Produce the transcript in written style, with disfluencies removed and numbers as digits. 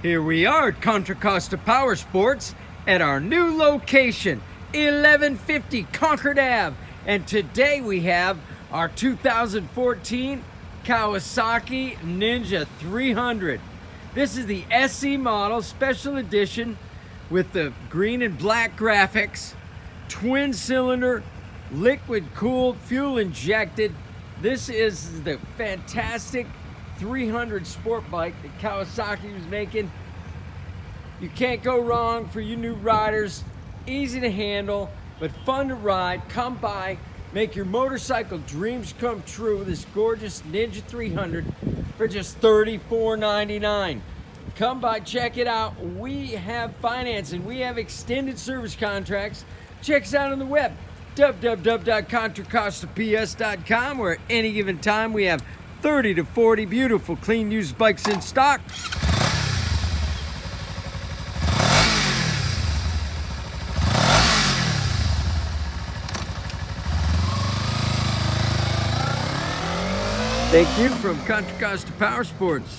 Here we are at Contra Costa Powersports at our new location, 1150 Concord Ave. And today we have our 2014 Kawasaki Ninja 300. This is the SE model, special edition with the green and black graphics, twin cylinder, liquid cooled, fuel injected. This is the fantastic 300 sport bike that Kawasaki was making. You can't go wrong for you new riders. Easy to handle, but fun to ride. Come by, make your motorcycle dreams come true. This gorgeous Ninja 300 for just $34.99. Come by, check it out. We have financing. We have extended service contracts. Check us out on the web, www.contracostaps.com, where at any given time we have 30 to 40 beautiful, clean, used bikes in stock. Thank you from Contra Costa Powersports.